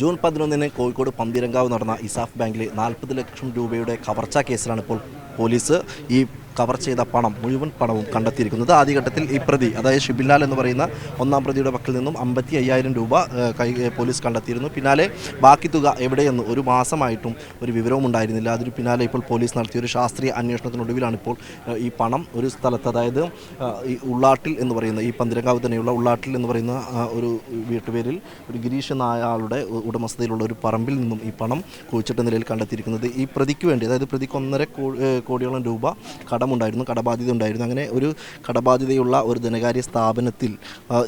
June 11-ന് Kozhikode Pantheerankavu നടന്ന ഇസാഫ് ബാങ്കിലെ 40 ലക്ഷം രൂപയുടെ കവർച്ചാ കേസിലാണ് ഇപ്പോൾ പോലീസ് ഈ കവർ ചെയ്ത പണം മുഴുവൻ പണവും കണ്ടെത്തിയിരിക്കുന്നത്. ആദ്യഘട്ടത്തിൽ ഈ പ്രതി, അതായത് ഷിബിൻലാൽ എന്ന് പറയുന്ന ഒന്നാം പ്രതിയുടെ പക്കൽ നിന്നും 55,000 രൂപ പോലീസ് കണ്ടെത്തിയിരുന്നു. പിന്നാലെ ബാക്കി തുക എവിടെയെന്ന് ഒരു മാസമായിട്ടും ഒരു വിവരവും ഉണ്ടായിരുന്നില്ല. അതിന് പിന്നാലെ ഇപ്പോൾ പോലീസ് നടത്തിയ ഒരു ശാസ്ത്രീയ അന്വേഷണത്തിനൊടുവിലാണ് ഇപ്പോൾ ഈ പണം ഒരു സ്ഥലത്ത്, അതായത് ഈ ഉള്ളാട്ടിൽ എന്ന് പറയുന്ന, ഈ പന്തീരങ്കാവ് തന്നെയുള്ള ഉള്ളാട്ടിൽ എന്ന് പറയുന്ന ഒരു വീട്ടുപേരിൽ ഒരു ഗിരീഷ് എന്ന ആളുടെ ഉടമസ്ഥതയിലുള്ള ഒരു പറമ്പിൽ നിന്നും ഈ പണം കുഴിച്ചിട്ട നിലയിൽ കണ്ടെത്തിയിരിക്കുന്നത്. ഈ പ്രതിക്ക് വേണ്ടി, അതായത് പ്രതിക്ക് 1.5 കോടിയോളം രൂപ കടമുണ്ടായിരുന്നു, കടബാധ്യത ഉണ്ടായിരുന്നു. അങ്ങനെ ഒരു കടബാധ്യതയുള്ള ഒരു ധനകാര്യ സ്ഥാപനത്തിൽ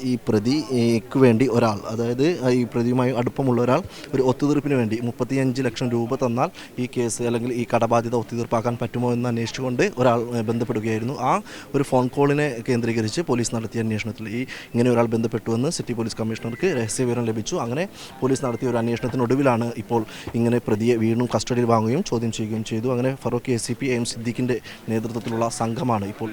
ഈ പ്രതിക്ക് വേണ്ടി ഒരാൾ, അതായത് ഈ പ്രതിയുമായി അടുപ്പമുള്ള ഒരാൾ ഒരു ഒത്തുതീർപ്പിന് വേണ്ടി 35 ലക്ഷം രൂപ തന്നാൽ ഈ കേസ് അല്ലെങ്കിൽ ഈ കടബാധ്യത ഒത്തുതീർപ്പാക്കാൻ പറ്റുമോ എന്ന് അന്വേഷിച്ചുകൊണ്ട് ഒരാൾ ബന്ധപ്പെടുകയായിരുന്നു. ആ ഒരു ഫോൺ കോളിനെ കേന്ദ്രീകരിച്ച് പോലീസ് നടത്തിയ അന്വേഷണത്തിൽ ഇങ്ങനെ ഒരാൾ ബന്ധപ്പെട്ടുവെന്ന് സിറ്റി പോലീസ് കമ്മീഷണർക്ക് രഹസ്യവിവരം ലഭിച്ചു. അങ്ങനെ പോലീസ് നടത്തിയ ഒരു അന്വേഷണത്തിനൊടുവിലാണ് ഇപ്പോൾ ഇങ്ങനെ പ്രതിയെ വീണ്ടും കസ്റ്റഡിയിൽ വാങ്ങുകയും ചോദ്യം ചെയ്യുകയും ചെയ്തു. അങ്ങനെ ഫറൂഖ് ACP AM സിദ്ദീഖിൻ്റെ നേതൃത്വത്തിലുള്ള സംഘമാണ് ഇപ്പോൾ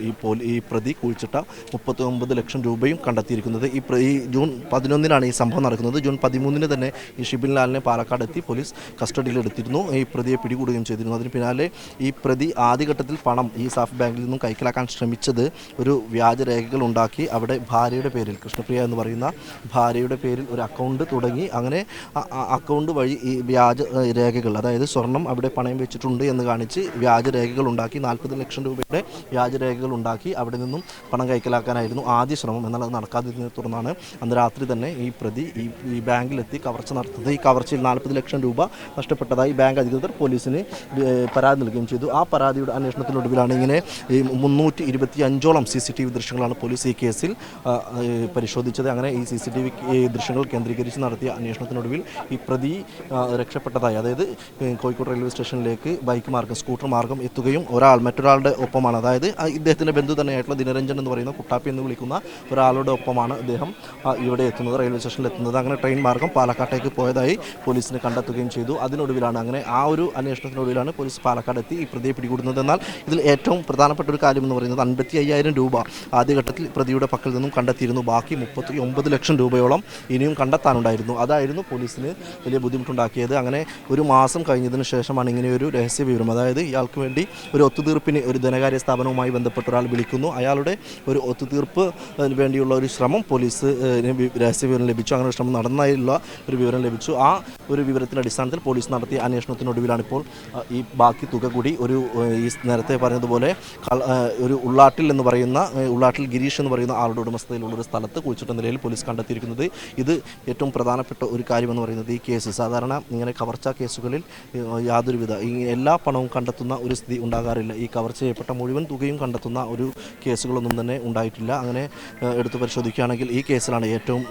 ഈ പ്രതി കുഴിച്ചിട്ട 39 ലക്ഷം രൂപയും കണ്ടെത്തിയിരിക്കുന്നത്. ഈ ജൂൺ 11-നാണ് ഈ സംഭവം നടക്കുന്നത്. ജൂൺ 13-ന് തന്നെ ഈ ഷിബിൻലാലിനെ പാലക്കാട് എത്തി പോലീസ് കസ്റ്റഡിയിലെടുത്തിരുന്നു. ഈ പ്രതിയെ പിടികൂടുകയും ചെയ്തിരുന്നു. അതിന് പിന്നാലെ ഈ പ്രതി ആദ്യഘട്ടത്തിൽ പണം ഈ ഇസാഫ് ബാങ്കിൽ നിന്നും കൈക്കലാക്കാൻ ശ്രമിച്ചത് ഒരു വ്യാജരേഖകൾ ഉണ്ടാക്കി അവിടെ ഭാര്യയുടെ പേരിൽ, കൃഷ്ണപ്രിയ എന്ന് പറയുന്ന ഭാര്യയുടെ പേരിൽ ഒരു അക്കൗണ്ട് തുടങ്ങി. അങ്ങനെ അക്കൗണ്ട് വഴി ഈ വ്യാജ രേഖകൾ, അതായത് സ്വർണം അവിടെ പണയം വെച്ചിട്ടുണ്ട് എന്ന് കാണിച്ച് വ്യാജരേഖകൾ ഉണ്ടാക്കി 40 ലക്ഷം രൂപയുടെ വ്യാജരേഖകൾ ഉണ്ടാക്കി അവിടെ നിന്നും പണം കൈക്കലാക്കാനായിരുന്നു ആദ്യ ശ്രമം. എന്നാൽ അത് നടക്കാതിരുന്നതിനെ തുടർന്നാണ് അന്ന് രാത്രി തന്നെ ഈ പ്രതി ഈ ബാങ്കിലെത്തി കവർച്ച നടത്തുന്നത്. ഈ കവർച്ചയിൽ 40 ലക്ഷം രൂപ നഷ്ടപ്പെട്ടതായി ബാങ്ക് അധികൃതർ പോലീസിന് പരാതി നൽകുകയും ചെയ്തു. ആ പരാതിയുടെ അന്വേഷണത്തിനൊടുവിലാണ് ഇങ്ങനെ 325ഓളം CCTV ദൃശ്യങ്ങളാണ് പോലീസ് ഈ കേസിൽ പരിശോധിച്ചത്. അങ്ങനെ ഈ CCTV ദൃശ്യങ്ങൾ കേന്ദ്രീകരിച്ച് നടത്തിയ അന്വേഷണത്തിനൊടുവിൽ ഈ പ്രതി രക്ഷപ്പെട്ടതായി, അതായത് കോഴിക്കോട് റെയിൽവേ സ്റ്റേഷനിലേക്ക് ബൈക്ക് മാർഗം, സ്കൂട്ടർ മാർഗം എത്തുകയും മറ്റൊരാളുടെ ഒപ്പമാണ്, അതായത് ഇദ്ദേഹത്തിൻ്റെ ബന്ധു തന്നെയായിട്ടുള്ള ദിനരഞ്ജൻ എന്ന് പറയുന്ന കുട്ടാപ്പി എന്ന് വിളിക്കുന്ന ഒരാളുടെ ഒപ്പമാണ് ഇദ്ദേഹം ഇവിടെ എത്തുന്നത്, റെയിൽവേ സ്റ്റേഷനിൽ എത്തുന്നത്. അങ്ങനെ ട്രെയിൻ മാർഗം പാലക്കാട്ടേക്ക് പോയതായി പോലീസിന് കണ്ടെത്തുകയും ചെയ്തു. അതിനൊടുവിലാണ്, അങ്ങനെ ആ ഒരു അന്വേഷണത്തിനൊടുവിലാണ് പോലീസ് പാലക്കാട് എത്തി ഈ പ്രതിയെ പിടികൂടുന്നത്. എന്നാൽ ഇതിൽ ഏറ്റവും പ്രധാനപ്പെട്ട ഒരു കാര്യം എന്ന് പറയുന്നത് 55,000 രൂപ ആദ്യഘട്ടത്തിൽ പ്രതിയുടെ പക്കൽ നിന്നും കണ്ടെത്തിയിരുന്നു. ബാക്കി 39 ലക്ഷം രൂപയോളം ഇനിയും കണ്ടെത്താനുണ്ടായിരുന്നു. അതായിരുന്നു പോലീസിന് വലിയ ബുദ്ധിമുട്ടുണ്ടാക്കിയത്. അങ്ങനെ ഒരു മാസം കഴിഞ്ഞതിന് ശേഷമാണ് ഇങ്ങനെയൊരു രഹസ്യ വിവരം, അതായത് ഇയാൾക്ക് വേണ്ടി ഒരു ഒത്തുതീർപ്പിന് ഒരു ധനകാര്യ സ്ഥാപനവുമായി ബന്ധപ്പെട്ട ഒരാൾ വിളിക്കുന്നു. അയാളുടെ ഒരു ഒത്തുതീർപ്പ് വേണ്ടിയുള്ള ഒരു ശ്രമം പോലീസ് രഹസ്യ വിവരം ലഭിച്ചു. അങ്ങനെ ഒരു ശ്രമം നടന്നതിലുള്ള ഒരു വിവരം ലഭിച്ചു. ആ ഒരു വിവരത്തിൻ്റെ അടിസ്ഥാനത്തിൽ പോലീസ് നടത്തിയ അന്വേഷണത്തിനൊടുവിലാണ് ഇപ്പോൾ ഈ ബാക്കി തുക കൂടി ഈ നേരത്തെ പറഞ്ഞതുപോലെ ഒരു ഉള്ളാട്ടിൽ ഗിരീഷ് എന്ന് പറയുന്ന ആളുടെ ഉടമസ്ഥതയിലുള്ള ഒരു സ്ഥലത്ത് കുഴിച്ചിട്ട നിലയിൽ പോലീസ് കണ്ടെത്തിയിരിക്കുന്നത്. ഇത് ഏറ്റവും പ്രധാനപ്പെട്ട ഒരു കാര്യമെന്ന് പറയുന്നത്, ഈ കേസ് സാധാരണ ഇങ്ങനെ കവർച്ചാ കേസുകളിൽ യാതൊരുവിധ എല്ലാ പണവും കണ്ടെത്തുന്ന ഒരു സ്ഥിതി ഉണ്ടാകാറില്ല. ഈ കവർ ചെയ്യപ്പെട്ട മുഴുവൻ തുകയും കണ്ടെത്തുന്ന ഒരു കേസുകളൊന്നും തന്നെ ഉണ്ടായിട്ടില്ല. അങ്ങനെ എടുത്തു പരിശോധിക്കുകയാണെങ്കിൽ ഈ കേസിലാണ് ഏറ്റവും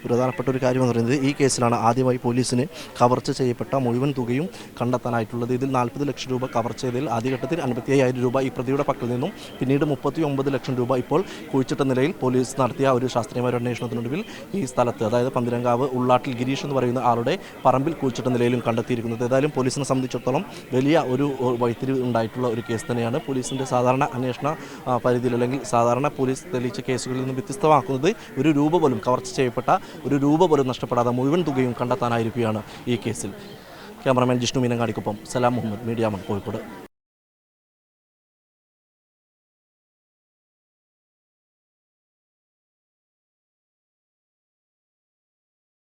പ്രധാനപ്പെട്ട ഒരു കാര്യമെന്ന് പറയുന്നത്, ഈ കേസിലാണ് ആദ്യമായി പോലീസിന് കവർച്ച ചെയ്യപ്പെട്ട മുഴുവൻ തുകയും കണ്ടെത്താനായിട്ടുള്ളത്. ഇതിൽ 40 ലക്ഷം രൂപ കവർ ചെയ്തതിൽ ആദ്യഘട്ടത്തിൽ 55,000 രൂപ ഈ പ്രതിയുടെ പക്കൽ നിന്നും, പിന്നീട് 39 ലക്ഷം രൂപ ഇപ്പോൾ കുഴിച്ചിട്ട നിലയിൽ പോലീസ് നടത്തിയ ഒരു ശാസ്ത്രീയമായ അന്വേഷണത്തിനൊടുവിൽ ഈ സ്ഥലത്ത്, അതായത് പന്തീരങ്കാവ് ഉള്ളാട്ടിൽ ഗിരീഷ് എന്ന് പറയുന്ന ആളുടെ പറമ്പിൽ കുഴിച്ചിട്ട നിലയിലും കണ്ടെത്തിയിരിക്കുന്നത്. ഏതായാലും പോലീസിനെ സംബന്ധിച്ചിടത്തോളം വലിയ ഒരു വഴിത്തിരിവ് ഉണ്ടായിട്ടുള്ള ഒരു കേസ് തന്നെയാണ്. പോലീസിൻ്റെ സാധാരണ അന്വേഷണ പരിധിയിൽ, അല്ലെങ്കിൽ സാധാരണ പോലീസ് തെളിയിച്ച കേസുകളിൽ നിന്ന് വ്യത്യസ്തമാക്കുന്നത് ഒരു രൂപ പോലും, കവർച്ച ചെയ്യപ്പെട്ട ഒരു രൂപ പോലും നഷ്ടപ്പെടാതെ മുഴുവൻ തുകയും കണ്ടെത്താനായിരിക്കുകയാണ് ഈ കേസിൽ. ക്യാമറമാൻ ജിഷ്ണു മീനങ്ങാടിക്കൊപ്പം സലാം മുഹമ്മദ്, മീഡിയ 1 കോഴിക്കോട്.